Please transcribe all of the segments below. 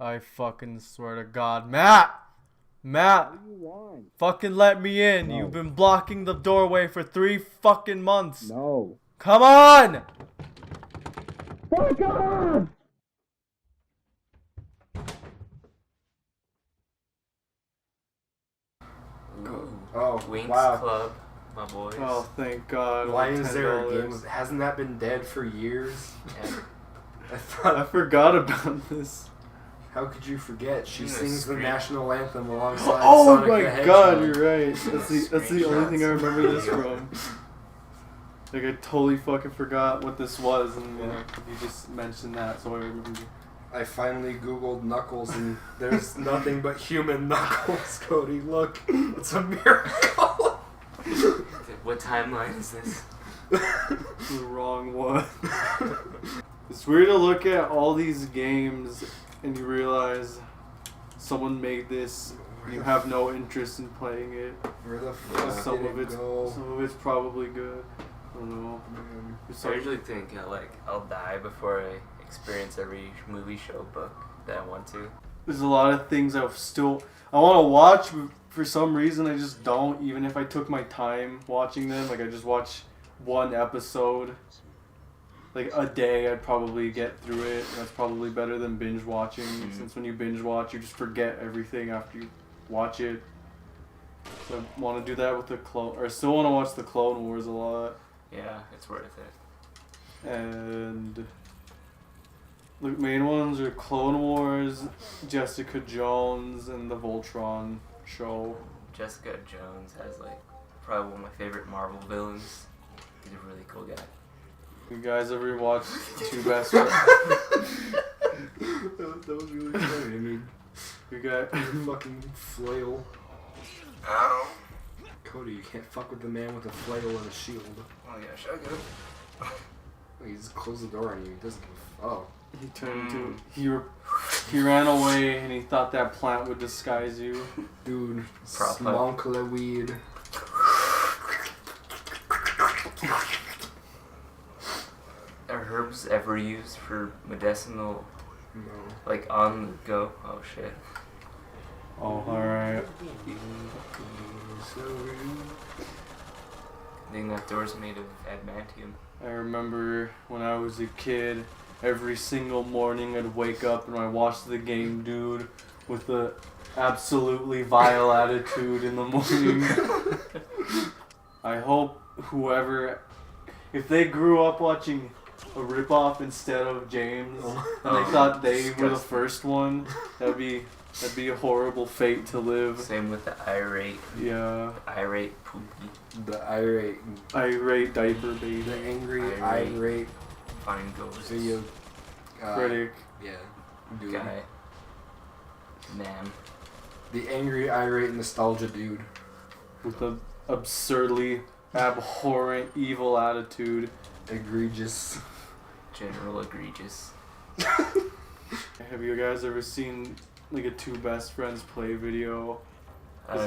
I fucking swear to God. Matt! Matt! What do you want? Fucking let me in. No. You've been blocking the doorway for 3 fucking months. No. Come on! Fuck off! Oh, Winx wow. Club, my boys. Oh, thank God. Why is there a $10. game? Hasn't that been dead for years? Yeah. I I thought, forgot about this. how could you forget? She You know, sings the screen- national anthem alongside Oh Sonic my the Hedgehog. God, you're right. That's the only thing I remember this Screenshots. from. Like, I totally fucking forgot what this was, and you just mentioned that, so I remember. I finally googled Knuckles and there's nothing but human Knuckles, Kody. Look, it's a miracle. What timeline is this? The wrong one. It's weird to look at all these games and you realize someone made this. You have no interest in playing it. Where the fuck Some did of it it's go? probably good. I don't know. Man. I usually think I'll die before I experience every movie, show, book that I want to. There's a lot of things I want to watch, but for some reason I just don't. Even if I took my time watching them, like I just watch one episode, like a day, I'd probably get through it. That's probably better than binge watching. Since when you binge watch, you just forget everything after you watch it. So I want to do that with the clone, or I still want to watch the Clone Wars a lot. Yeah, it's worth it. And the main ones are Clone Wars, Jessica Jones, and the Voltron show. Jessica Jones has probably one of my favorite Marvel villains. He's a really cool guy. You guys ever watch Two Best Friends? That was really funny. I mean, You got fucking flail. Ow. Kody, you can't fuck with the man with a flail and a shield. Oh yeah, should I go? He just closed the door on you. He doesn't give a fuck. he turned into he ran away and he thought that plant would disguise you. Dude, Proper. smonkle weed. Are herbs ever used for medicinal, No. on the go? Oh shit. Oh, alright. I think that door's made of adamantium. I remember when I was a kid, every single morning I'd wake up and I'd watch the game dude with the absolutely vile attitude in the morning. I hope if they grew up watching a ripoff instead of James, and they thought they were the first one, that'd be a horrible fate to live. Same with the irate poopy. The irate, Irate diaper baby. the angry, Irate. irate Fine ghost. video Critic. Yeah, dude. Guy. Man. The angry, irate, nostalgia dude. With the absurdly abhorrent, evil attitude. Egregious. General egregious. Have you guys ever seen like a Two Best Friends play video?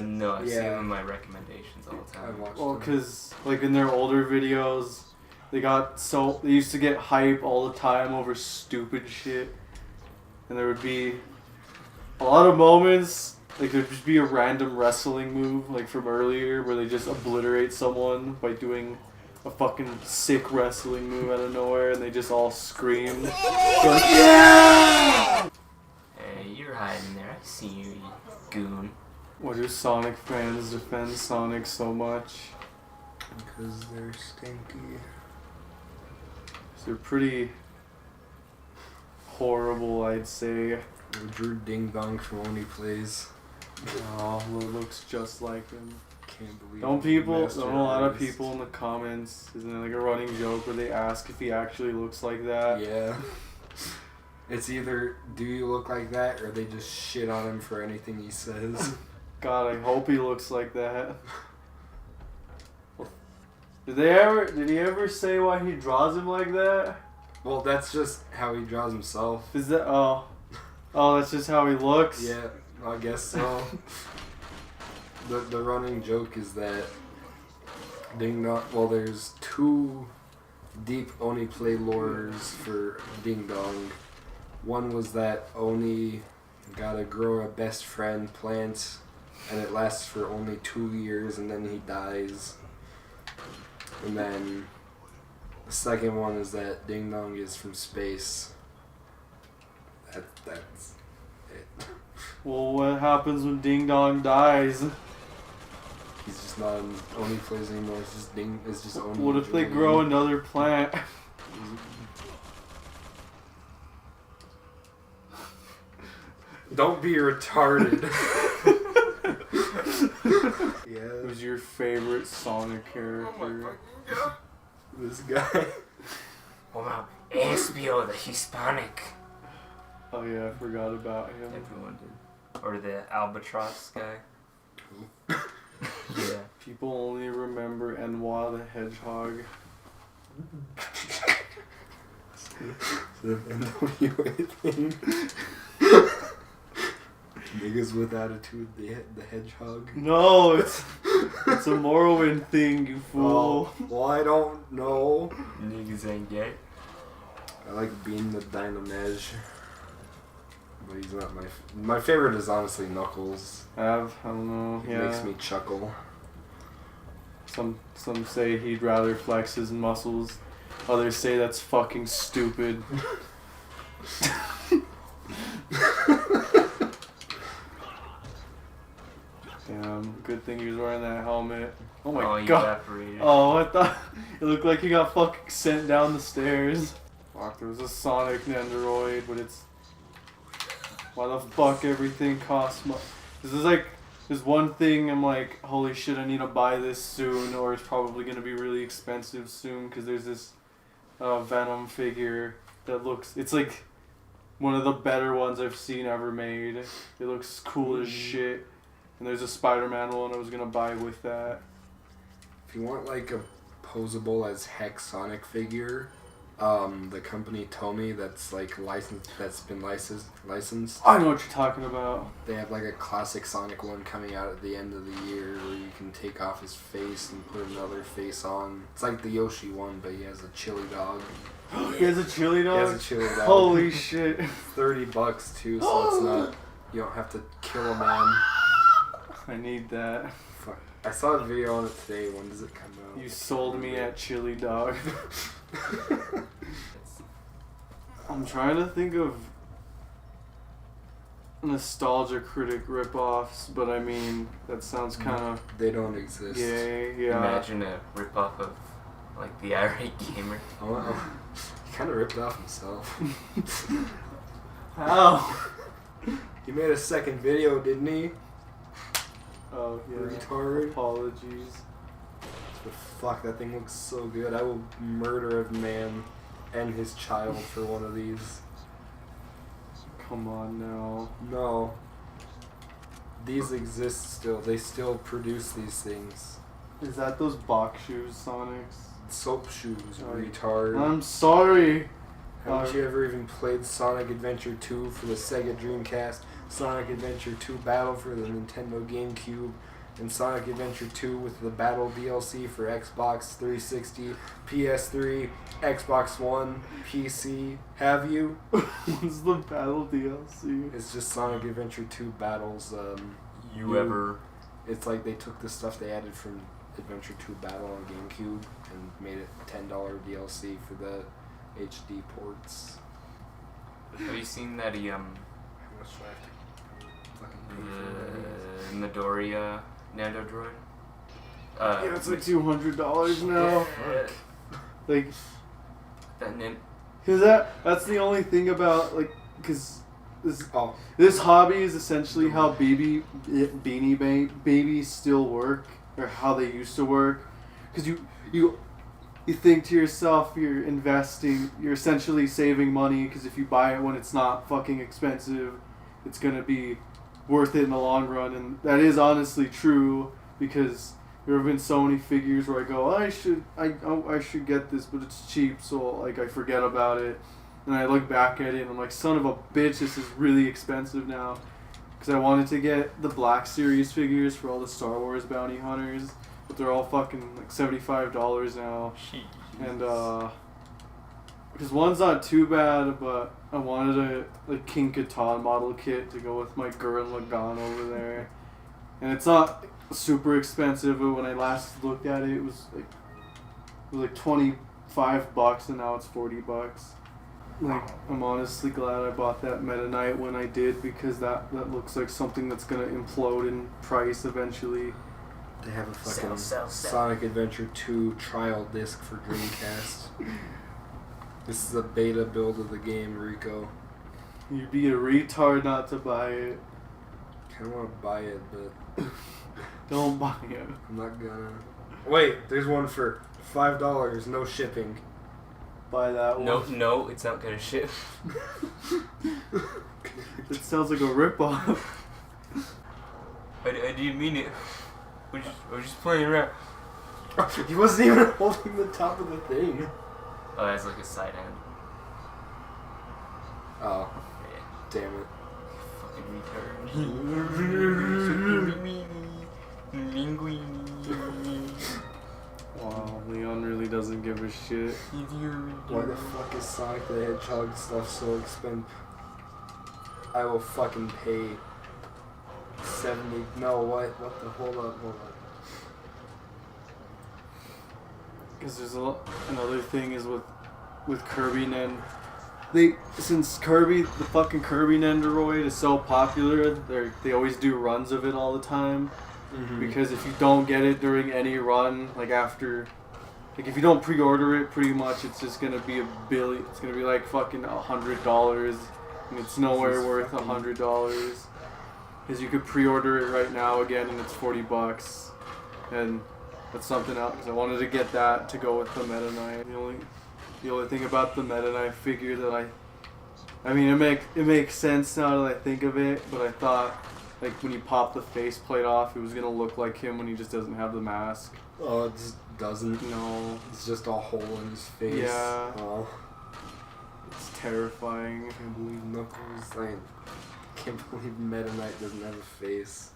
No, I've seen Yeah. them in my recommendations all the I time. watched Well, them. because like in their older videos, they used to get hype all the time over stupid shit, and there would be a lot of moments like there'd just be a random wrestling move like from earlier where they just obliterate someone by doing a fucking sick wrestling move out of nowhere, and they just all scream. They're like, yeah! Hey, you're hiding there. I see you, you goon. Why do Sonic fans defend Sonic so much? Because they're stinky. They're pretty horrible, I'd say. Drew Ding Dong from Only Plays. Oh, looks just like him. Can't believe Don't a lot of Master people in the comments, isn't it like a running joke where they ask if he actually looks like that? Yeah. It's either do you look like that or they just shit on him for anything he says. God, I hope he looks like that. Did he ever say why he draws him like that? Well, that's just how he draws himself. Is that that's just how he looks? Yeah, I guess so. The running joke is that Ding Dong. Well, there's two deep Oni play lores for Ding Dong. One was that Oni Gotta grow a best friend plant, and it lasts for only 2 years, and then he dies. And then the second one is that Ding Dong is from space. That's it. Well, what happens when Ding Dong dies? He's just not in Oni plays anymore. It's just Ding. It's just Oni. What if they grow another plant? Don't be retarded. Yeah. Who's your favorite Sonic character? This guy. Wow, Espio, the Hispanic. Oh yeah, I forgot about him. Everyone did. Or the Albatross guy. Yeah. People only remember Enwa the Hedgehog. The NWA thing. Niggas with attitude, the hedgehog. No, it's a Morrowind thing, you fool. Oh, well, I don't know. Niggas ain't gay. I like Bean the Dynamej. But he's not my favorite is honestly Knuckles. I don't know. He Yeah. makes me chuckle. Some say he'd rather flex his muscles. Others say that's fucking stupid. Damn, good thing he was wearing that helmet. Oh my he god. evaporated. Oh, I thought it looked like he got fucking sent down the stairs. Fuck, there was a Sonic Nendoroid, but it's... Why the fuck everything costs money? This is like... There's one thing I'm like, holy shit, I need to buy this soon, or it's probably going to be really expensive soon, because there's this Venom figure that looks... It's like one of the better ones I've seen ever made. It looks cool as shit. And there's a Spider-Man one I was going to buy with that. If you want like a posable as heck Sonic figure, the company Tomy that's like licensed, that's been licensed. I know what you're talking about. They have like a classic Sonic one coming out at the end of the year where you can take off his face and put another face on. It's like the Yoshi one, but he has a chili dog. He has a chili He dog? has a chili dog. Holy shit. $30 too, so it's not. You don't have to kill a man. I need that. Fuck. I saw a video on it today. When does it come out? You sold me at chili dog. I'm trying to think of nostalgia critic ripoffs, but I mean that sounds kind of They don't exist. yeah. Imagine a ripoff of like the irate gamer. Oh, he kind of ripped off himself. How? He made a second video, didn't he? Oh yeah. Retard. Apologies. But fuck, that thing looks so good. I will murder a man and his child for one of these. Come on now. No. These exist still. They still produce these things. Is that those box shoes, Sonics? Soap shoes, Sorry. retard. I'm sorry. Haven't you ever even played Sonic Adventure 2 for the Sega Dreamcast, Sonic Adventure 2 Battle for the Nintendo GameCube, and Sonic Adventure 2 with the Battle DLC for Xbox 360, PS3, Xbox One, PC? Have you? What's the battle DLC? It's just Sonic Adventure 2 Battles. It's like they took the stuff they added from Adventure 2 Battle on GameCube and made it $10 DLC for the HD ports. Have you seen that How much do I have to fucking pay for that? Midoriya Nano Droid? Yeah, it's like $200 now. Like, That cause that's the only thing about like, cause Oh, this hobby is essentially how Beanie Babies still work, or how they used to work. Cause you think to yourself, you're investing, you're essentially saving money, because if you buy it when it's not fucking expensive, it's gonna be worth it in the long run. And that is honestly true, because there have been so many figures where I go, I should get this, but it's cheap, so like I forget about it, and I look back at it and I'm like, son of a bitch, this is really expensive now, because I wanted to get the Black Series figures for all the Star Wars bounty hunters, but they're all fucking like $75 now. And Because one's not too bad, but I wanted a King Catan model kit to go with my Gurren Lagann over there. And it's not super expensive, but when I last looked at it, it was like $25 and now it's $40. Like, I'm honestly glad I bought that Meta Knight when I did, because that looks like something that's gonna implode in price eventually. They have a fucking Sell. Sonic Adventure 2 trial disc for Dreamcast. This is a beta build of the game, Rico. You'd be a retard not to buy it. I kind of want to buy it, but Don't buy it. I'm not gonna. Wait, there's one for $5, no shipping. Buy that one. No, it's not gonna ship. It sounds like a ripoff. I didn't mean it. We're just playing around. He wasn't even holding the top of the thing. Oh, that's like a side hand. Oh, Yeah. damn it. Fucking retard. Wow, Leon really doesn't give a shit. Why the fuck is Sonic the Hedgehog stuff so expensive? I will fucking pay 70. No, what? What the? Hold up. Because there's another thing is with Kirby Nen. Since the fucking Kirby Nendoroid is so popular, they always do runs of it all the time. Mm-hmm. Because if you don't get it during any run, if you don't pre-order it, pretty much it's just gonna be it's gonna be like fucking $100, and it's nowhere worth $100. Because you could pre-order it right now again, and it's $40, and that's something else. Because I wanted to get that to go with the Meta Knight. The only thing about the Meta Knight figure that I mean, it makes sense now that I think of it, but I thought, like, when you pop the faceplate off, it was gonna look like him when he just doesn't have the mask. Oh, it just doesn't. No. It's just a hole in his face. Yeah. Oh. It's terrifying. I can't believe Knuckles. I can't believe Meta Knight doesn't have a face.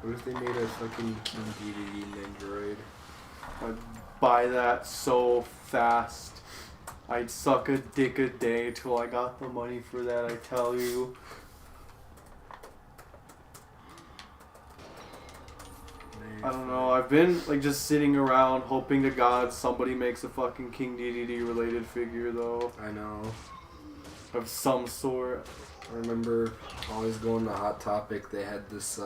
What if they made a fucking King Dedede Nendoroid? I'd buy that so fast. I'd suck a dick a day till I got the money for that, I tell you. I don't know, I've been just sitting around hoping to God somebody makes a fucking King Dedede related figure though. I know. Of some sort. I remember always going to Hot Topic, they had this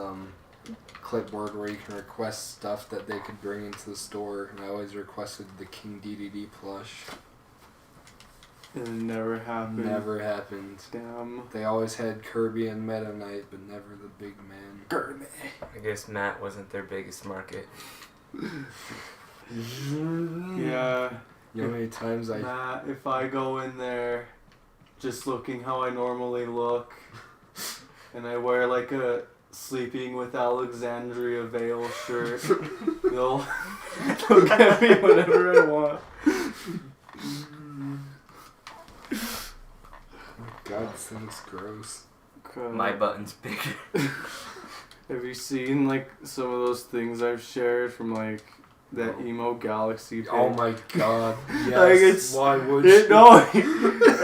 clipboard where you can request stuff that they could bring into the store, and I always requested the King Dedede plush. And it never happened. Never happened. Damn. They always had Kirby and Meta Knight, but never the big man. Kirby. I guess Matt wasn't their biggest market. Yeah. You know how many times if I go in there just looking how I normally look, and I wear like a Sleeping with Alexandria Veil shirt, they'll get me whatever I want. God, this thing's gross. My button's bigger. Have you seen like some of those things I've shared from like that emo Galaxy page? Oh my god. Yes. Why would you? you? No,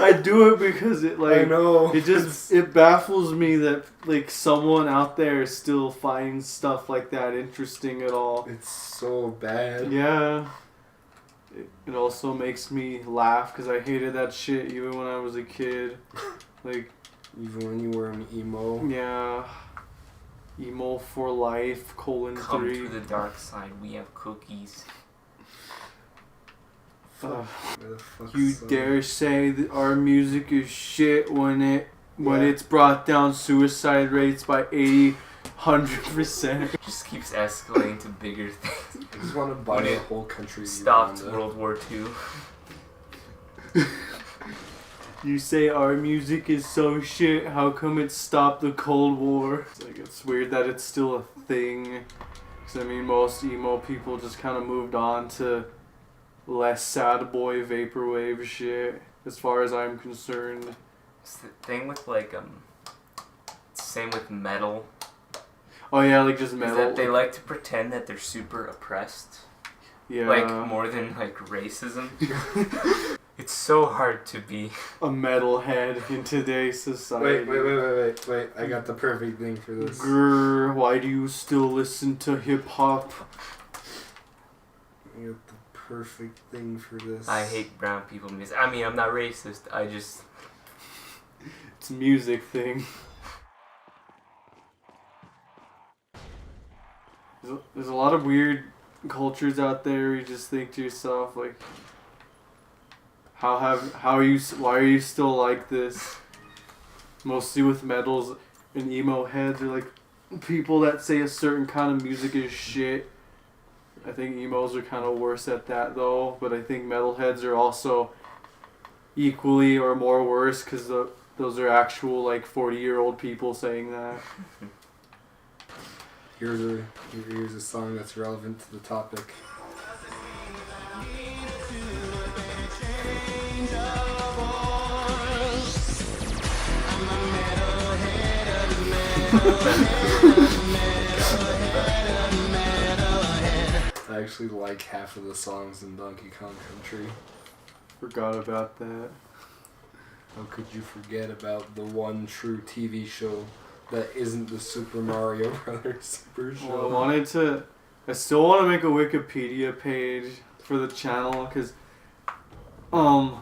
I do it because it I know. it baffles me that like someone out there still finds stuff like that interesting at all. It's so bad. Yeah. It also makes me laugh because I hated that shit even when I was a kid. Like, even when you were an emo. yeah. Emo for life, Come 3. to the dark side, we have cookies. Where the fuck's You Sonic? dare say that our music is shit when it's brought down suicide rates by 100%. Just keeps escalating to bigger things. I just want to buy When the it whole country. Stopped Uganda. World War II. You say our music is so shit, how come it stopped the Cold War? It's weird that it's still a thing. 'Cause I mean, most emo people just kind of moved on to less sad boy vaporwave shit, as far as I'm concerned. It's the thing with same with metal. Oh yeah, like just metal. Is that they like to pretend that they're super oppressed. Yeah. Like, more than, like, racism. It's so hard to be a metalhead in today's society. Wait. I got the perfect thing for this. Grr, why do you still listen to hip-hop? I got the perfect thing for this. I hate brown people music. I mean, I'm not racist. I just... It's a music thing. There's a lot of weird cultures out there. You just think to yourself, like, why are you still like this? Mostly with metals and emo heads, or like people that say a certain kind of music is shit. I think emos are kind of worse at that though, but I think metalheads are also equally or more worse because those are actual like 40-year-old people saying that. Here's a song that's relevant to the topic. I actually like half of the songs in Donkey Kong Country. Forgot about that. How could you forget about the one true TV show that isn't the Super Mario Brothers Super Show? Well, I still want to make a Wikipedia page for the channel because I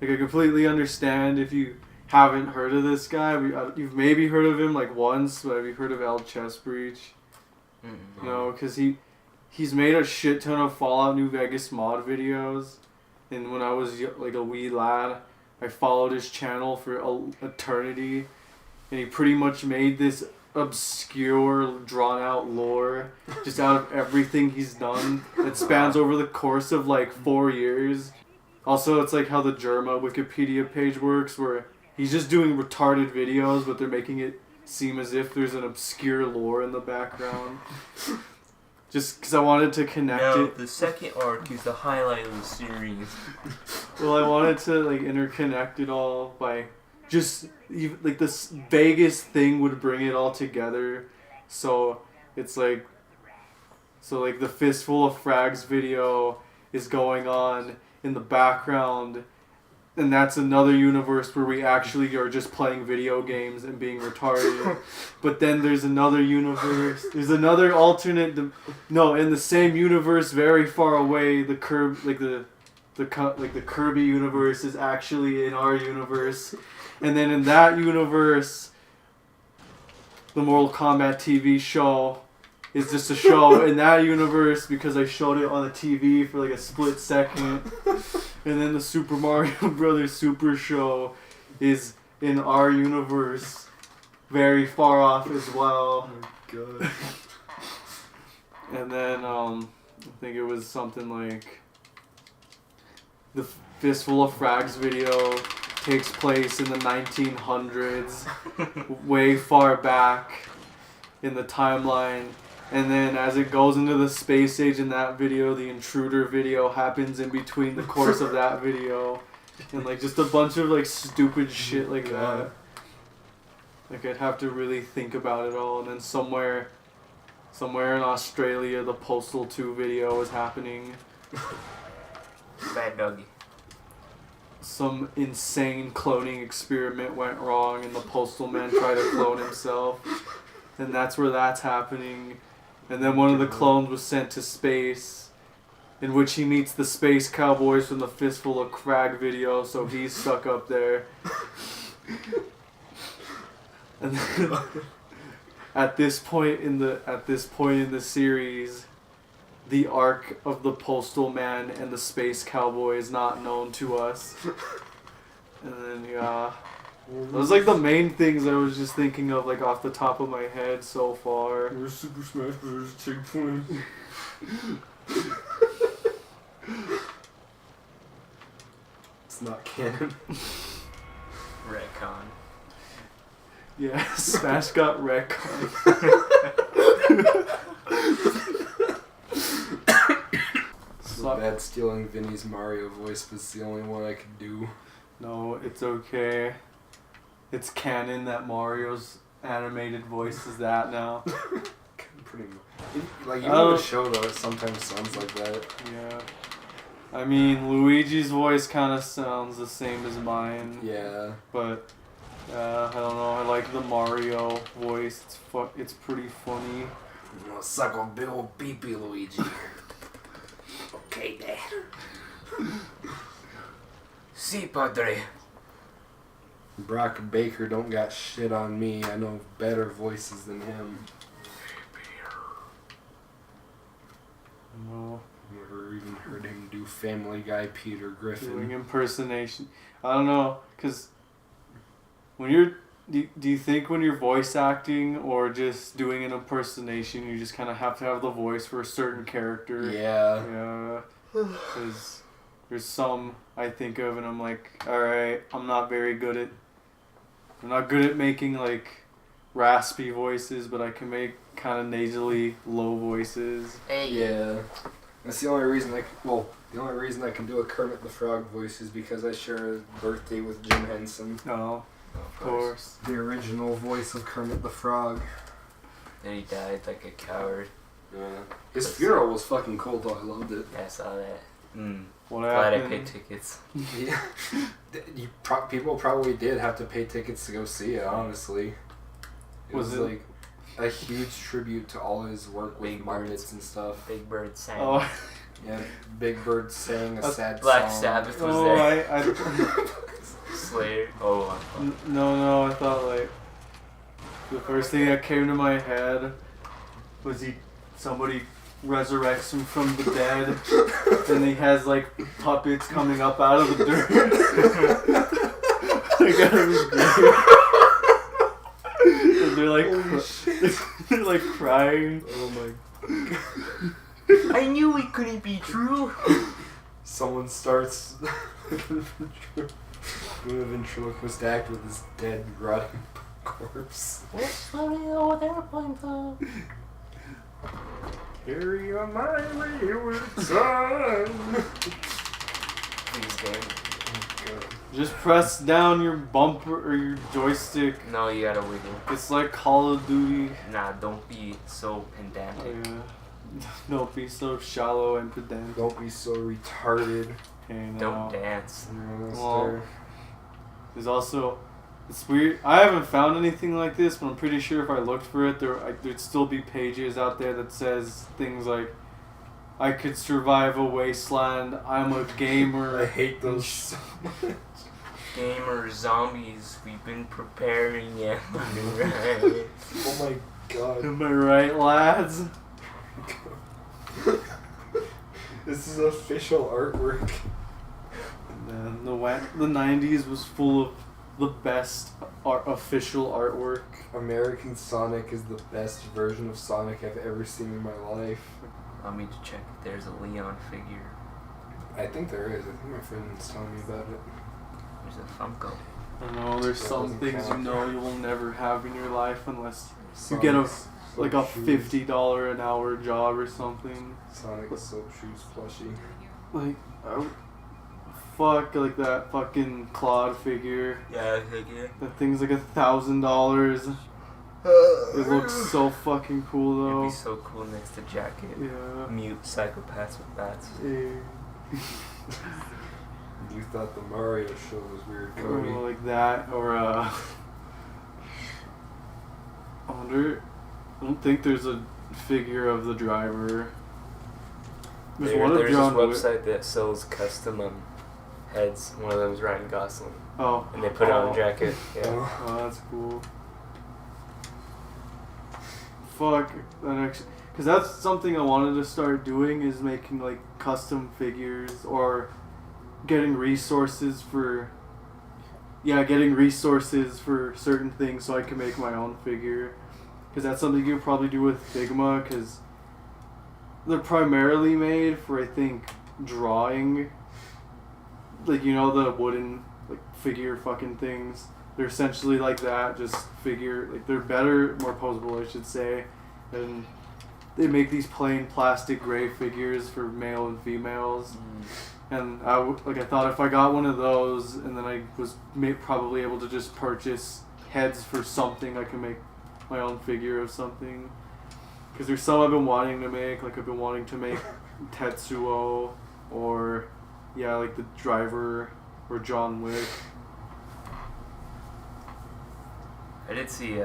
completely understand if you haven't heard of this guy. You've maybe heard of him like once, but have you heard of El Chess Breach? Mm-hmm. No, because he's made a shit ton of Fallout New Vegas mod videos, and when I was like a wee lad, I followed his channel for eternity, and he pretty much made this obscure, drawn-out lore just out of everything he's done that spans over the course of like 4 years. Also, it's like how the Germa Wikipedia page works, where he's just doing retarded videos, but they're making it seem as if there's an obscure lore in the background. Just because I wanted to connect it. The second arc is the highlight of the series. Well, I wanted to like interconnect it all by just like this vaguest thing would bring it all together. So it's like, the Fistful of Frags video is going on in the background, and that's another universe where we actually are just playing video games and being retarded. But then there's another universe. There's another alternate. In the same universe, very far away, the Kirby universe is actually in our universe, and then in that universe, the Mortal Kombat TV show is just a show in that universe because I showed it on the TV for like a split second. And then the Super Mario Brothers Super Show is in our universe, very far off as well. Oh my god. And then I think it was something like the Fistful of Frags video takes place in the 1900s, way far back in the timeline. And then as it goes into the space age in that video, the Intruder video happens in between the course of that video. And like just a bunch of like stupid shit like that. Like I'd have to really think about it all. And then somewhere in Australia, the Postal 2 video is happening. Bad doggy. Some insane cloning experiment went wrong and the Postal Man tried to clone himself. And that's where that's happening. And then one of the clones was sent to space, in which he meets the space cowboys from the Fistful of Crag video, so he's stuck up there. And then, at this point in the series, the arc of the Postal Man and the space cowboy is not known to us. And then those like the main things I was just thinking of like off the top of my head so far. Where's Super Smash Bros. Checkpoint? It's not canon. Retcon. Yeah, Smash got retcon. So bad stealing Vinny's Mario voice was the only one I could do. No, it's okay. It's canon that Mario's animated voice is that now. Pretty much. Like, even Oh. in the show, though, it sometimes sounds like that. Yeah. I mean, Luigi's voice kind of sounds the same as mine. Yeah. But I don't know. I like the Mario voice. It's pretty funny. You know, suck on big old beepy, Luigi. Okay, Dad. Si, padre. Brock Baker don't got shit on me. I know better voices than him. No, Never even heard him do Family Guy Peter doing Griffin. impersonation. I don't know, cause when you're, do you think when you're voice acting or just doing an impersonation, you just kind of have to have the voice for a certain character? Yeah. Yeah. Cause there's some I think of and I'm like, all right, I'm not good at making like raspy voices, but I can make kind of nasally low voices. Hey. Yeah. That's the only reason the only reason I can do a Kermit the Frog voice is because I share a birthday with Jim Henson. No, of course. The original voice of Kermit the Frog. And he died like a coward. Yeah. His funeral was fucking cool though, I loved it. Yeah, I saw that. What Glad I happened? paid tickets. Yeah. People probably did have to pay tickets to go see it, honestly. It was it- like a huge tribute to all his work with Big Muppets Birds. and stuff. Big Bird sang. Oh, Yeah, Big Bird sang a sad Black song. Sabbath was oh, there. Slayer. Oh, no, I thought like the first thing that came to my head was somebody resurrects him from the dead, and he has like puppets coming up out of the dirt. Like out of his grave. And they're like, they're like crying. Oh my. I knew it couldn't be true. Someone starts doing a ventriloquist act with his dead, rotting corpse. What's swimming over there playing for? Carry on my wayward son. Please, game. Just press down your bumper or your joystick. No, you gotta wiggle. It's like Call of Duty. Nah, don't be so pedantic. Yeah. Don't be so shallow and pedantic. Don't be so retarded. And, Don't dance. Well, there's also, it's weird. I haven't found anything like this, but I'm pretty sure if I looked for it, there'd still be pages out there that says things like, I could survive a wasteland. I'm a gamer. I hate those so much. Gamer zombies, we've been preparing you. Right. Oh my god. Am I right, lads? This is official artwork. And the 90s was full of the best official artwork. American Sonic is the best version of Sonic I've ever seen in my life. Allow me to check if there's a Leon figure. I think there is. I think my friend's telling me about it. There's a Funko. I know there's That some doesn't things count. you know you will never have in your life unless you get a Sonic's like soap a shoes. $50 an hour job or something. Sonic soap shoes plushie. Like, fuck, like that fucking Claude figure. Yeah, figure. That thing's like $1,000. It looks so fucking cool It'd though. be so cool next to jacket. Yeah. Mute psychopaths with bats. Yeah. You thought the Mario show was weird, Or Kody. like that, or I wonder. I don't think there's a figure of the driver. There's one of There's John Wick. this website that sells custom heads. One of them is Ryan Gosling, Oh. and they put it on Oh. a jacket. Yeah. Oh, that's cool. Fuck, that actually, because that's something I wanted to start doing is making like custom figures or getting resources for. Yeah, getting resources for certain things so I can make my own figure. Because that's something you can probably do with Figma, because they're primarily made for, I think, drawing. Like, you know, the wooden, like, figure fucking things. They're essentially like that, just figure, like, they're better, more posable, I should say. And they make these plain plastic gray figures for male and females. And I thought if I got one of those, and then I was probably able to just purchase heads for something, I can make my own figure of something. Because there's some I've been wanting to make. Like I've been wanting to make Tetsuo, or yeah, like the driver, or John Wick. I did see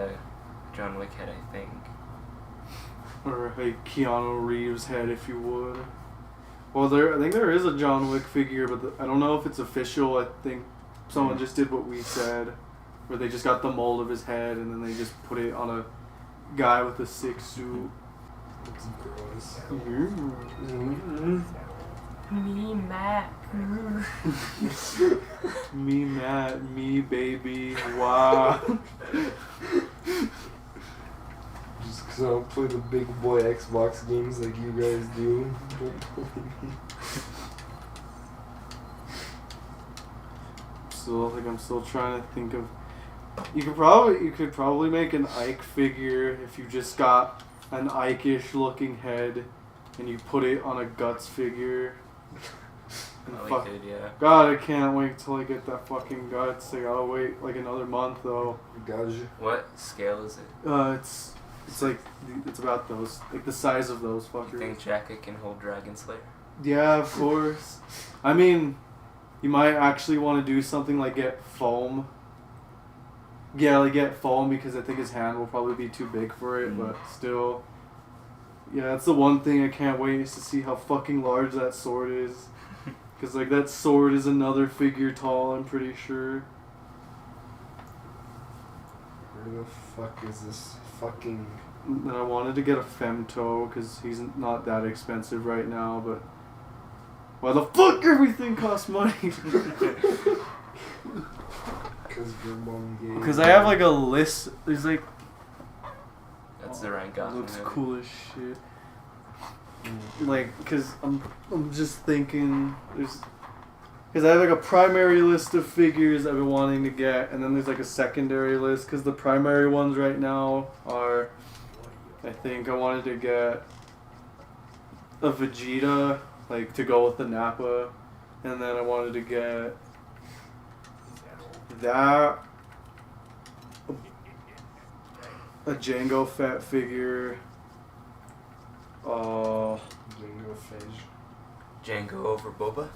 John Wick head, I think. Or like Keanu Reeves head, if you would. Well, I think there is a John Wick figure, but I don't know if it's official. I think someone just did what we said, where they just got the mold of his head and then they just put it on a guy with a sick suit. It's gross. Me, Matt. Me, Matt, me, baby, wow. Just because I don't play the big boy Xbox games like you guys do. I'm still trying to think of. You could probably make an Ike figure if you just got an Ike-ish looking head, and you put it on a Guts figure. Probably could, yeah. God, I can't wait till I get that fucking Guts. I gotta wait like another month though. Gotcha. What scale is it? It's like it's about those, like the size of those fuckers. You think Jacket can hold Dragon Slayer? Yeah, of course. I mean, you might actually want to do something like get foam. Yeah, like get foam because I think his hand will probably be too big for it, but still. Yeah, that's the one thing I can't wait is to see how fucking large that sword is. Because like that sword is another figure tall, I'm pretty sure. Where the fuck is this fucking... And I wanted to get a femto because he's not that expensive right now, but why the fuck everything costs money? Because your mom gave... Because I have like a list. There's like... That's the rank off. Looks cool as shit. Like, because I'm just thinking because I have like a primary list of figures I've been wanting to get, and then there's like a secondary list because the primary ones right now are, I think I wanted to get a Vegeta, like to go with the Nappa, and then I wanted to get that, a Jango Fett figure. Jango Fett. Django over Boba?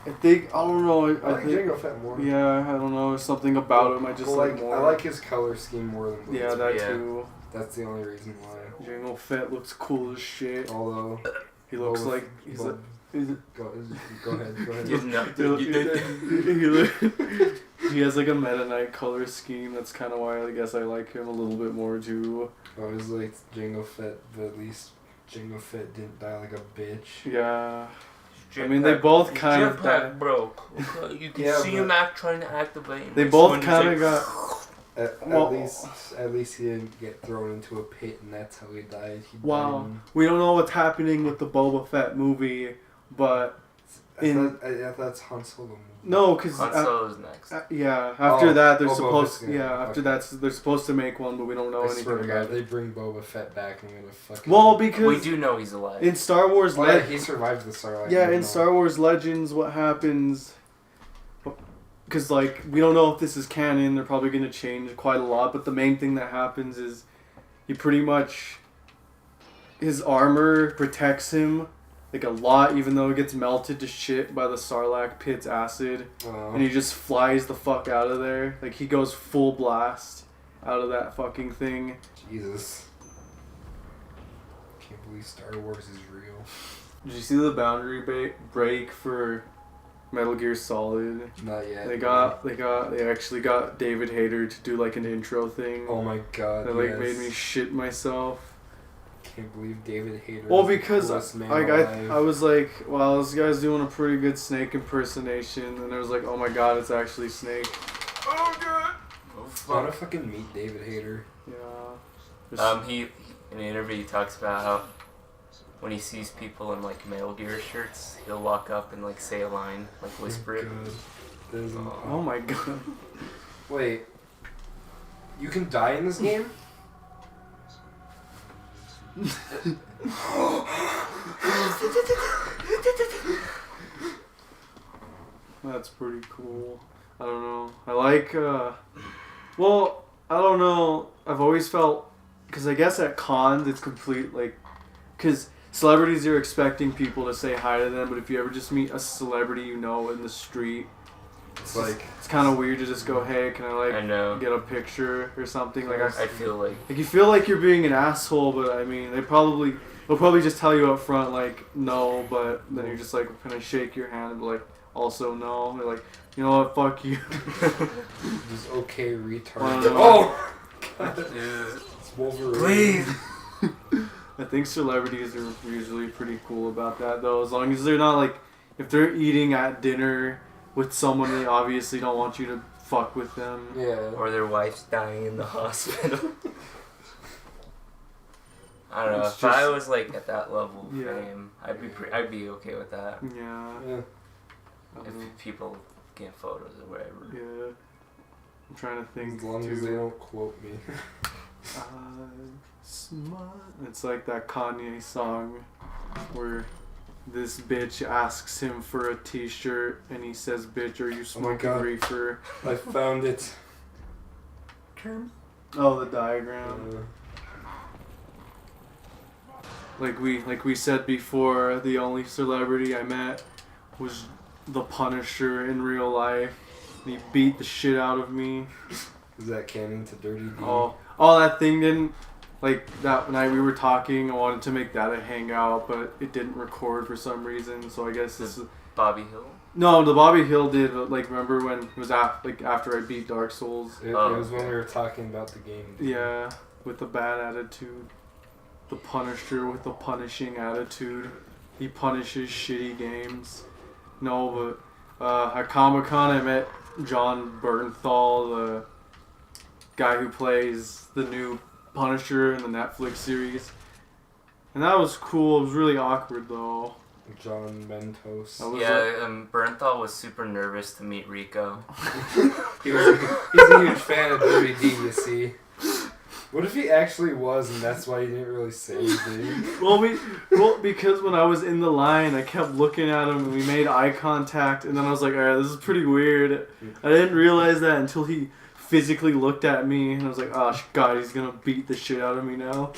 I think I don't know. I like think Jango Fett more. Yeah, I don't know. Something about him I just like more. I like his color scheme more than Blade's. Yeah, that Yeah. too. That's the only reason why. Jango Fett looks cool as shit. Although He looks Boba- like he's Boba- go ahead. He's not he has like a Meta Knight color scheme. That's kind of why I guess I like him a little bit more too. I always liked Jango Fett, but at least Jango Fett didn't die like a bitch. Yeah. I mean, they both kind of Jetpack broke. Okay, you can Yeah, see him trying to activate. They both kind of got. At least he didn't get thrown into a pit, and that's how he died. He Wow. died We don't know what's happening with the Boba Fett movie, but I thought that's Han Solo movie. no, because Han Solo's next. yeah, after that they're Boba supposed. Fett's Yeah, gonna- after okay. that they're supposed to make one, but we don't know I anything swear to about God, it. they bring Boba Fett back, I'm gonna fucking... Well, because We do know he's alive. in Star Wars, Oh, yeah, he survived the Sarlacc. yeah, in Star Wars Legends, what happens? Because like we don't know if this is canon. They're probably gonna change quite a lot, but the main thing that happens is, he pretty much, his armor protects him, like a lot, even though it gets melted to shit by the Sarlacc pit's acid, and he just flies the fuck out of there. Like he goes full blast out of that fucking thing. Jesus. Can't believe Star Wars is real. Did you see the boundary break for Metal Gear Solid? Not yet. They actually got David Hayter to do like an intro thing. Oh my God. That like yes. made me shit myself. Can't believe David Hayter. Well, is the because coolest man like alive. I was like, wow, this guy's doing a pretty good Snake impersonation, and I was like, oh my God, it's actually Snake. Oh God. I want to fucking meet David Hayter. Yeah. He in an interview he talks about how when he sees people in like Metal Gear shirts, he'll walk up and like say a line, like whisper it. Oh my God. Wait. You can die in this game? That's pretty cool. I don't know. I like, well, I don't know. I've always felt because I guess at cons it's complete like, because celebrities are expecting people to say hi to them, but if you ever just meet a celebrity you know in the street, it's like it's kind of weird to just go, hey, can I get a picture or something? Like I feel like you feel like you're being an asshole, but I mean they'll probably just tell you up front like no, but then you're just like, can I shake your hand? And be like, also no. They're like, you know what, fuck you. Just okay, retard. Oh! God. It's Wolverine. please. I think celebrities are usually pretty cool about that though, as long as they're not like, if they're eating at dinner with someone they obviously don't want you to fuck with them. Yeah. Or their wife's dying in the hospital. I don't know. It's If I just- was like at that level of Yeah. fame, I'd be okay with that. Yeah. I don't know. If people get photos or whatever. Yeah. I'm trying to think As long too. as they don't quote me. It's like that Kanye song where this bitch asks him for a t-shirt and he says, bitch, are you smoking God. reefer? I found it. Oh, the diagram. Like we said before, the only celebrity I met was the Punisher in real life. He beat the shit out of me. Is that canon to Durty D? Oh, that thing didn't, like, that night we were talking, I wanted to make that a hangout, but it didn't record for some reason, so I guess this is... Bobby Hill? No, the Bobby Hill did, like, remember when it was after I beat Dark Souls? It was when we were talking about the game. Yeah, with the bad attitude. The Punisher with the punishing attitude. He punishes shitty games. No, but at Comic-Con I met John Bernthal, the guy who plays the new Punisher in the Netflix series. And that was cool. It was really awkward though. John Mentos. Bernthal was super nervous to meet Rico. He's a huge fan of Durty D, you see. What if he actually was and that's why he didn't really say anything? Well, because when I was in the line, I kept looking at him and we made eye contact, and then I was like, alright, this is pretty weird. I didn't realize that until he physically looked at me, and I was like, oh god, he's gonna beat the shit out of me now.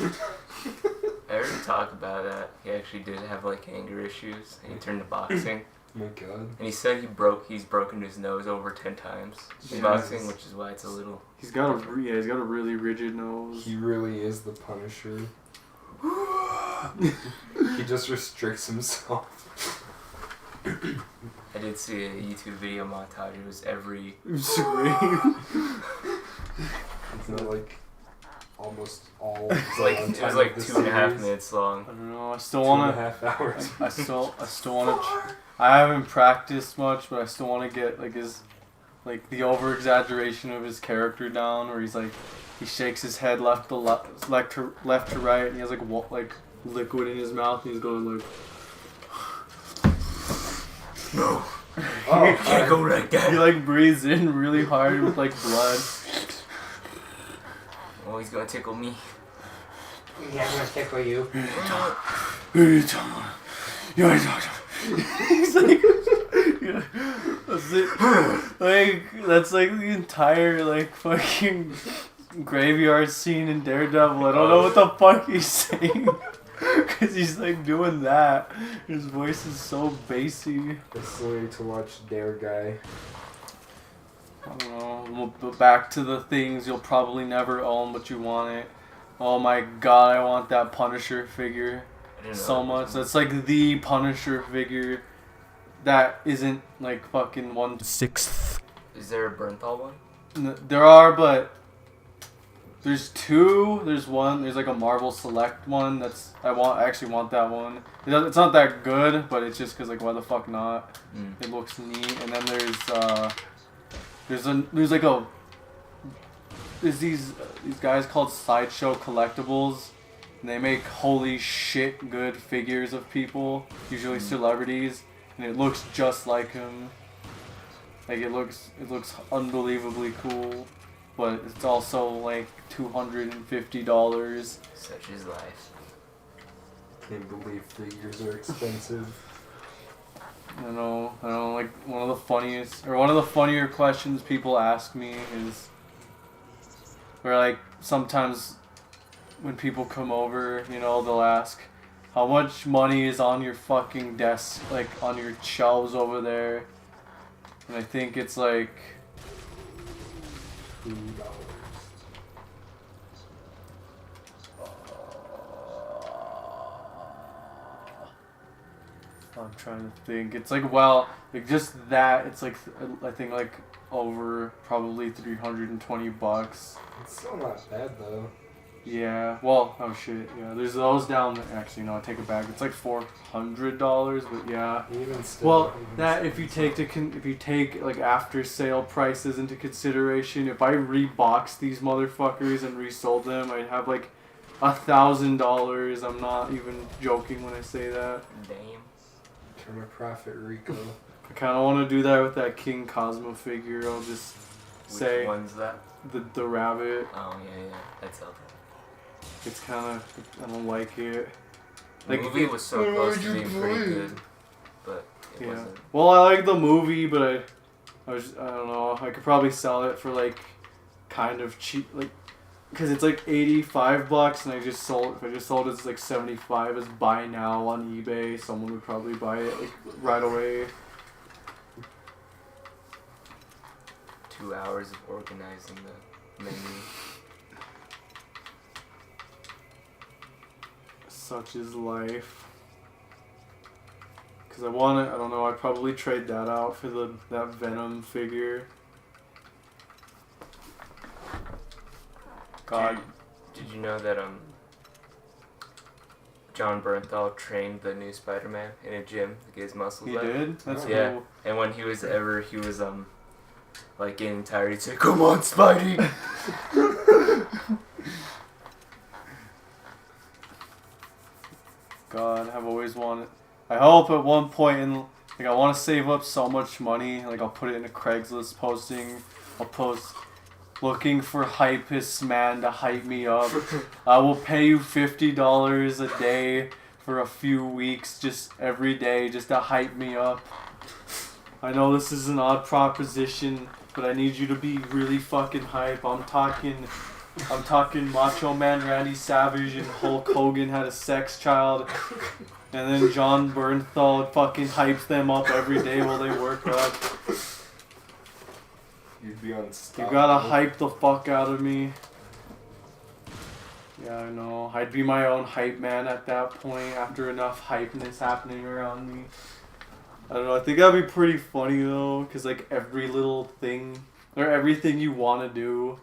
I heard him talk about that. He actually did have like anger issues, and he turned to boxing. Oh my god. And he said he's broken his nose over 10 times in boxing, which is why it's a little... He's got a really rigid nose. He really is the Punisher. He just restricts himself. I did see a YouTube video montage. It was every... Scream. It's not like almost all. It was like 2.5 minutes long. I don't know. I still wanna. 2.5 hours. I still wanna. I haven't practiced much, but I still wanna get like the over exaggeration of his character down, where he's like, he shakes his head left to right, and he has like liquid in his mouth, and he's going like. No. Oh, you can't go like that. He like breathes in really hard with like blood. Oh, he's gonna tickle me. Yeah, I'm gonna tickle you. Who are you talking about? You ain't talking about. He's like, yeah, that's it. Like, that's like the entire like fucking graveyard scene in Daredevil. I don't know what the fuck he's saying. Cause he's like doing that. His voice is so bassy. It's the way to watch Dare Guy. I don't know. But back to the things you'll probably never own, but you want it. Oh my god, I want that Punisher figure so much. That's like the Punisher figure that isn't like fucking 1/6. Is there a Bernthal one? There are, but there's two. There's one. There's like a Marvel Select one. I actually want that one. It's not that good, but it's just cause like why the fuck not? It looks neat. And then there's these guys called Sideshow Collectibles, and they make holy shit good figures of people, usually celebrities, and it looks just like him. Like it looks unbelievably cool, but it's also like $250. Such is life. Can't believe figures are expensive. I don't know. Like one of the funnier questions people ask me is, or like sometimes when people come over, you know, they'll ask, how much money is on your fucking desk, like on your shelves over there? And I think it's like $2. I'm trying to think. It's like, well, like just that. It's like I think like over probably $320. It's still not bad though. Yeah. Well, oh shit. Yeah. There's those down there. Actually, no. I take it back. It's like $400. But yeah. Even still. Well, that if you take like after sale prices into consideration, if I reboxed these motherfuckers and resold them, I'd have like $1,000. I'm not even joking when I say that. Damn. Turn a profit, Rico. I kind of want to do that with that King Cosmo figure. I'll just say Which one's that? the rabbit. Oh yeah, that's okay. It's kind of, I don't like it. The Like movie was so close to being pretty good, but it yeah. wasn't. Well, I like the movie, but I don't know. I could probably sell it for like kind of cheap, like. Because it's like $85 and if I just sold it it's like $75 as buy now on eBay, someone would probably buy it like right away. 2 hours of organizing the menu. Such is life. Because I don't know, I'd probably trade that out for that Venom figure. God. Did you know that John Bernthal trained the new Spider-Man in a gym to get his muscles He up? did? That's Yeah. cool. And when he was like getting tired, he'd say, "Come on, Spidey!" God, I've always wanted. I hope at one point I want to save up so much money. Like I'll put it in a Craigslist posting. I'll post looking for hypest man to hype me up. I will pay you $50 a day for a few weeks, just every day, just to hype me up. I know this is an odd proposition, but I need you to be really fucking hype. I'm talking Macho Man Randy Savage and Hulk Hogan had a sex child. And then John Bernthal fucking hypes them up every day while they work out. You'd be You unstoppable. gotta hype the fuck out of me. Yeah, I know. I'd be my own hype man at that point after enough hypeness happening around me. I don't know. I think that'd be pretty funny though, because like every little thing or everything you want to do,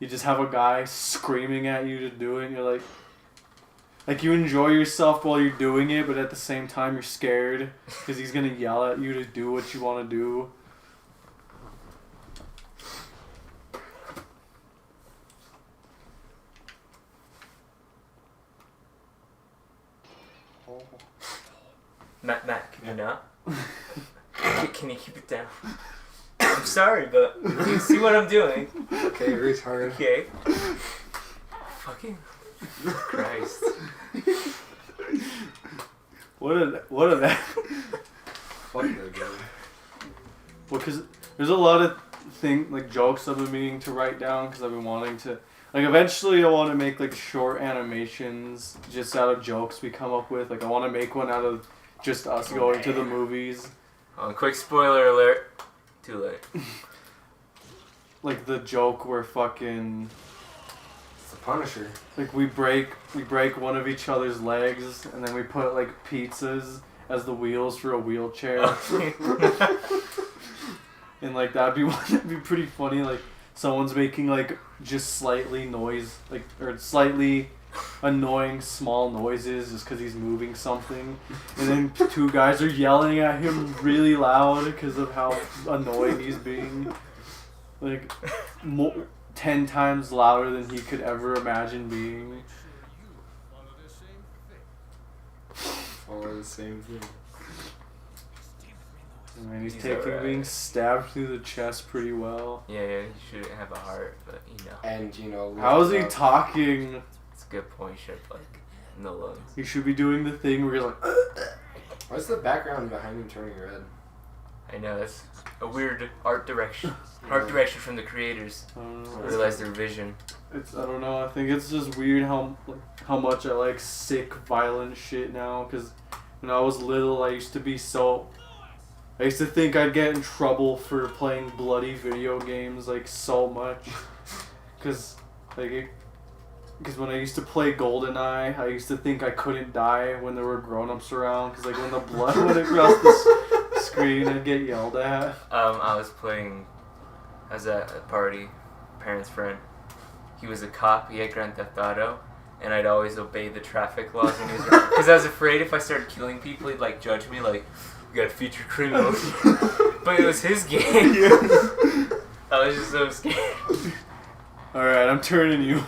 you just have a guy screaming at you to do it and you're like you enjoy yourself while you're doing it, but at the same time you're scared because he's gonna yell at you to do what you want to do. Matt, can you not? Can you keep it down? I'm sorry, but you see what I'm doing. Okay, retard. Okay. Fucking Christ. What a that? Fuck that guy. Well, cause there's a lot of jokes I've been meaning to write down because I've been wanting to. Like eventually I want to make like short animations just out of jokes we come up with. Like I want to make one out of just us going to the movies. Quick spoiler alert. Too late. Like the joke where fucking It's the Punisher. like we break one of each other's legs and then we put like pizzas as the wheels for a wheelchair. And like that'd be pretty funny. Like someone's making like just slightly noise, like or slightly annoying small noises just because he's moving something, and then two guys are yelling at him really loud because of how annoying he's being, like 10 times louder than he could ever imagine being. Follow the same thing. And he's He's taking alright. being stabbed through the chest pretty well. Yeah, he shouldn't have a heart, but you know. And you know. How is he look up. talking? It's a good point. He should have, like, no lungs. He should be doing the thing where he's like. What's the background behind him turning red? I know, that's a weird art direction. Art direction from the creators. I don't know. Realize their vision. I don't know. I think it's just weird how much I like sick, violent shit now. Cause when I was little, I used to think I'd get in trouble for playing bloody video games like so much. Cause when I used to play GoldenEye, I used to think I couldn't die when there were grown-ups around. Cause like when the blood went across the screen, I'd get yelled at. I was at a party, parents' friend. He was a cop. He had Grand Theft Auto, and I'd always obey the traffic laws when he was around. Because I was afraid if I started killing people, he'd like judge me like, you got future criminals. But it was his game. I was just so scared. All right, I'm turning you.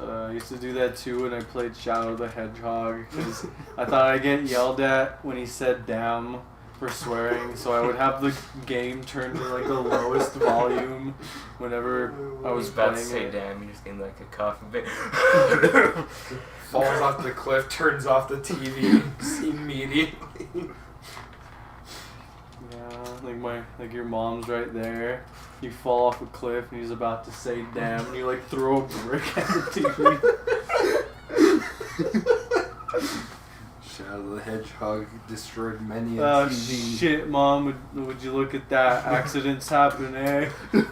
I used to do that too when I played Shadow the Hedgehog, because I thought I'd get yelled at when he said damn for swearing, so I would have the game turned to like the lowest volume whenever I was about playing to say it. damn, you're just getting like a coffee bit. Falls off the cliff, turns off the TV immediately. Yeah, like your mom's right there. You fall off a cliff and he's about to say damn, and you like throw a brick at the TV. Shadow the Hedgehog destroyed many a Oh TV. shit, Mom, would you look at that? Accidents happen, eh? I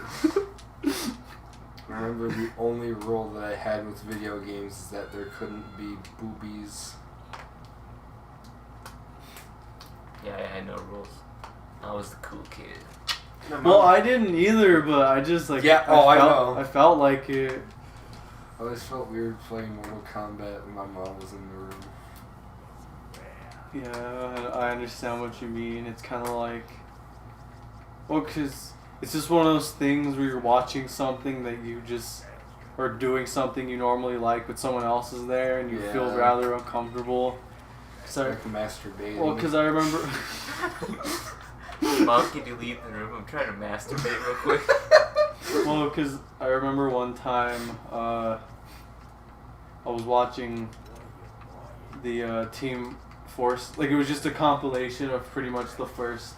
remember the only rule that I had with video games is that there couldn't be boobies. Yeah, I had no rules. I was the cool kid. Well, I didn't either, but I just like Yeah, I know. I felt like it. I always felt weird playing Mortal Kombat when my mom was in the room. Yeah, I understand what you mean. It's kind of like, well, 'cause it's just one of those things where you're watching something that you just, or doing something you normally like, but someone else is there and you feel rather uncomfortable. Like masturbating. Well, 'cause I remember. Mom, can you leave the room? I'm trying to masturbate real quick. Well, because I remember one time I was watching the Team Force, like it was just a compilation of pretty much the first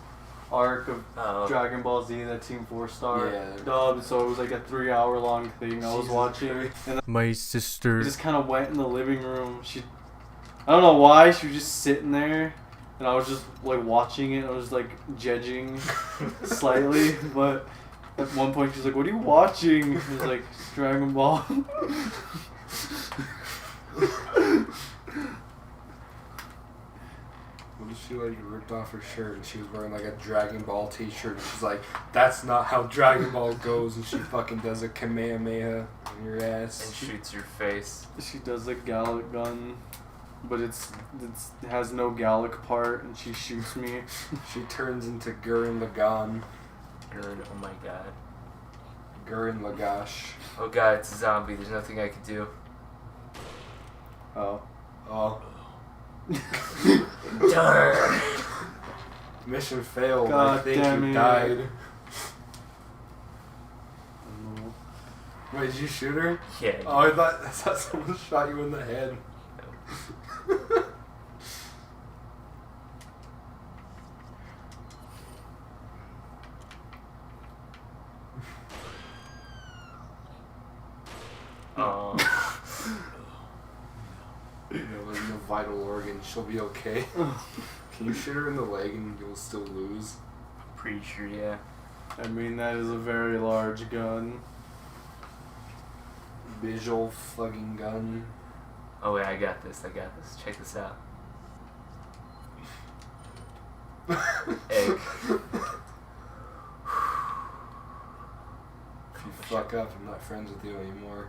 arc of Dragon Ball Z that Team 4-Star dubbed, so it was like a 3-hour long thing I was watching. And my sister just kind of went in the living room. I don't know why, she was just sitting there. And I was just like watching it. I was like judging slightly, but at one point she's like, "What are you watching?" It was like Dragon Ball. What if she like ripped off her shirt and she was wearing like a Dragon Ball t-shirt and she's like, "That's not how Dragon Ball goes," and she fucking does a Kamehameha on your ass and shoots your face. She does a Gallic gun, but it has no Gallic part, and she shoots me. She turns into Gurren Lagann. Oh my god. Gurren Lagash. Oh god, it's a zombie. There's nothing I can do. Oh. Darn. Mission failed. God I think damn you it. died. Wait, did you shoot her? Yeah. Oh, I thought someone shot you in the head. No vital organ. She'll be okay. Can you shoot her in the leg and you'll still lose? Pretty sure, yeah. I mean, that is a very large gun. Visual fucking gun. Oh wait, I got this. Check this out. Egg. If you fuck up, I'm not friends with you anymore.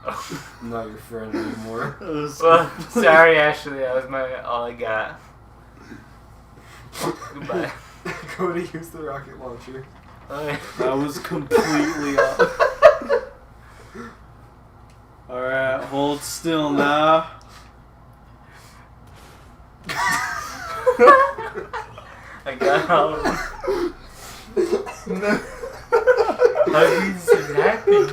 I'm not your friend anymore. Well, sorry, Ashley. That was all I got. Goodbye. Kody, use the rocket launcher. That was completely off. Alright, hold still now. I got all of them. How do you see that thing?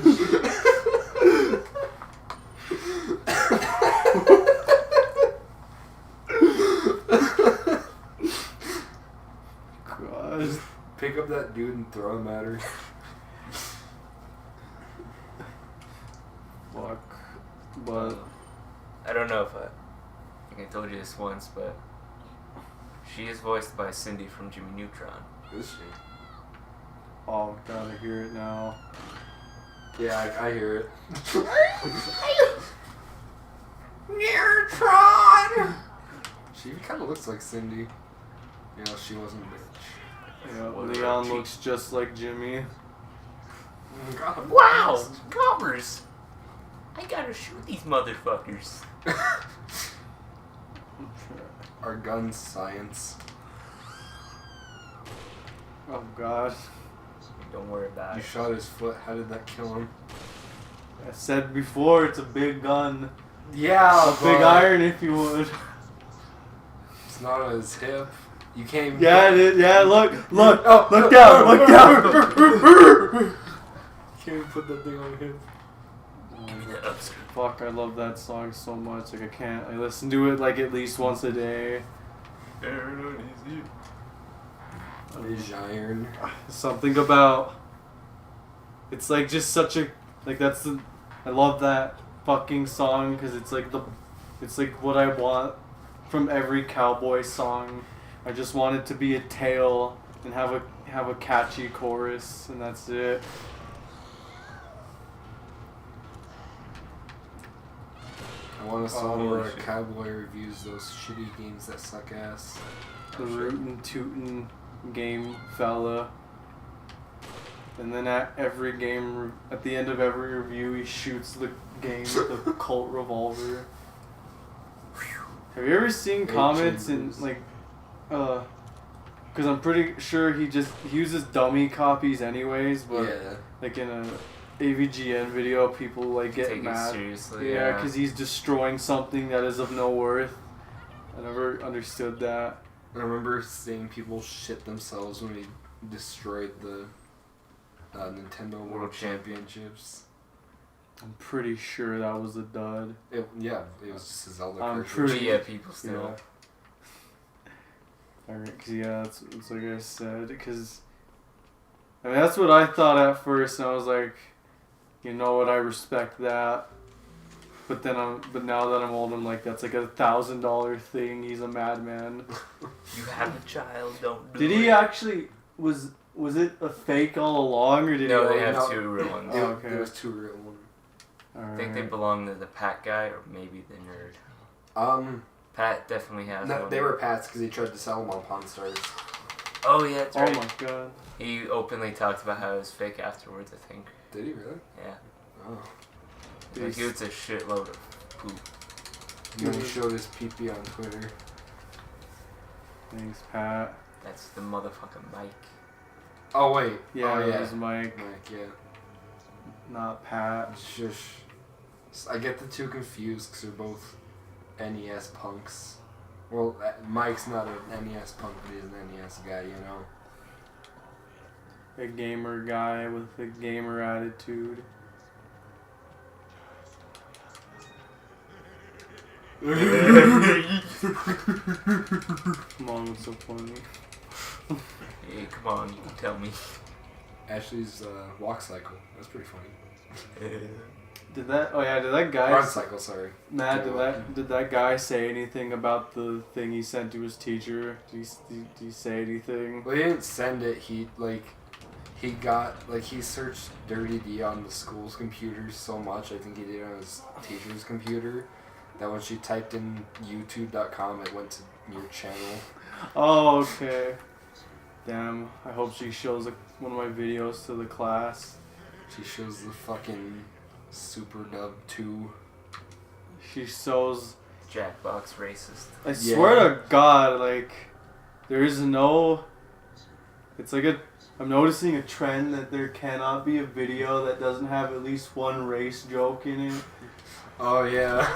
pick up that dude and throw him at her. Fuck. But I don't know if I think I told you this once, but she is voiced by Cindy from Jimmy Neutron. Is she? oh, gotta hear it now. Yeah, I hear it. Neutron! She kind of looks like Cindy. You know, she wasn't a bitch. Yeah, What Leon about looks just like Jimmy. God. Wow! Coppers! I gotta shoot these motherfuckers. Our gun science. Oh god. Don't worry about You it. shot his foot. How did that kill him? I said before, it's a big gun. Yeah, A big iron, if you would. It's not on his hip. You can't even. Yeah, it is. Yeah, look, Oh, look down, look down. You can't even put that thing on him. Fuck, I love that song so much. Like, I can't. I listen to it like at least once a day. His iron. Something about. It's like just such a. Like, that's the. I love that fucking song because it's like the. It's like what I want from every cowboy song. I just want it to be a tale and have a catchy chorus, and that's it. I want a song where a shit. cowboy reviews those shitty games that suck ass. The rootin' tootin' game fella. And then at every game, at the end of every review, he shoots the game with a Colt revolver. Have you ever seen comments in like, because I'm pretty sure he uses dummy copies anyways, but Yeah. like in a AVGN video, people like get Take it mad. seriously. Yeah, because he's destroying something that is of no worth. I never understood that. I remember seeing people shit themselves when he destroyed the Nintendo World Championships. I'm pretty sure that was a dud. It was just a Zelda I'm cartridge. pretty- Yeah, people still. Alright, cause yeah, that's like I said. Because I mean, that's what I thought at first, and I was like, you know what, I respect that. But now that I'm old, I'm like, that's like $1,000 thing. He's a madman. You have a child, don't do Did it. he actually was it a fake all along, or did No, he? they have No. two real ones. Oh, It okay. was two real ones. I think they Alright. belong to the Pat guy or maybe the nerd. Pat definitely has No, one. they were Pat's because he tried to sell them on Pawn Stars. Oh yeah, that's Oh right. my god. He openly talked about how it was fake afterwards, I think. Did he really? Yeah. Oh. Like, it's a shitload of poop. He only showed his pee-pee on Twitter. Thanks, Pat. That's the motherfucking mic. Oh wait. Yeah, oh, it yeah. was Mike, Mike, yeah. not Pat. Shush. I get the two confused because they're both NES punks. Well, Mike's not an NES punk, but he's an NES guy, you know. A gamer guy with a gamer attitude. Come on, what's so funny? Hey, come on, you can tell me. Ashley's walk cycle. That's pretty funny. Did that guy? Run cycle, sorry. Matt, did that guy say anything about the thing he sent to his teacher? Did he say anything? Well, he didn't send it. He searched Durty D on the school's computers so much. I think he did on his teacher's computer. That when she typed in YouTube.com, it went to your channel. Oh, okay. Damn, I hope she shows one of my videos to the class. She shows the fucking Super Dub 2. She shows... Jackbox racist. I swear to God, like, there is no... It's like I'm noticing a trend that there cannot be a video that doesn't have at least one race joke in it. Oh, yeah.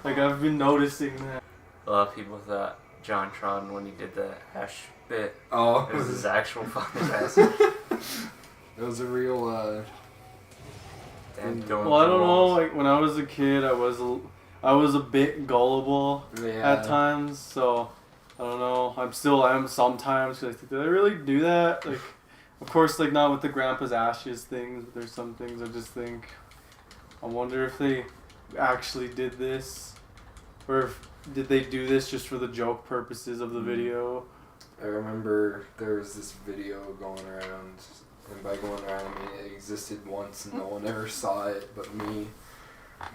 Like, I've been noticing that. A lot of people thought John Tron, when he did the hash bit, Oh. it was his actual fucking ass. It was a real, Damn, don't Well, I don't know, like, when I was a kid, I was a bit gullible yeah. at times, so... I don't know. I am sometimes because I think, did I really do that? Like, Of course, like not with the grandpa's ashes things, but there's some things I just think, I wonder if they actually did this, or if did they do this just for the joke purposes of the video. I remember there was this video going around, and by going around I mean it existed once and no one ever saw it but me.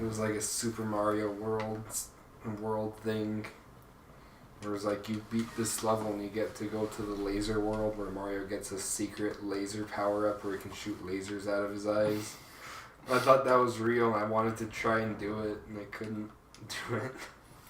It was like a Super Mario world thing. Where it was like you beat this level and you get to go to the laser world where Mario gets a secret laser power up where he can shoot lasers out of his eyes. I thought that was real and I wanted to try and do it and I couldn't do it.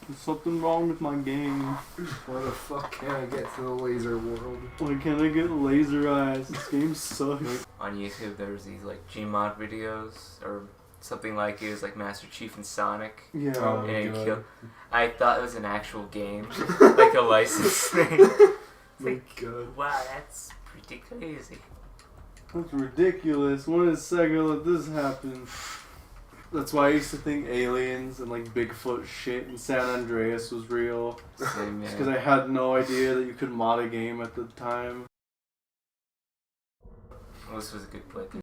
There's something wrong with my game. Why the fuck can't I get to the laser world? Why can't I get laser eyes? This game sucks. On YouTube, there's these like Gmod videos or something like it was like Master Chief and Sonic. Yeah. Oh, And it God. killed. I thought it was an actual game, like a license thing. My God. Wow, that's pretty crazy. That's ridiculous. When did Sega let this happen? That's why I used to think aliens and like Bigfoot shit and San Andreas was real. Same, Just yeah. because I had no idea that you could mod a game at the time. Well, this was a good play.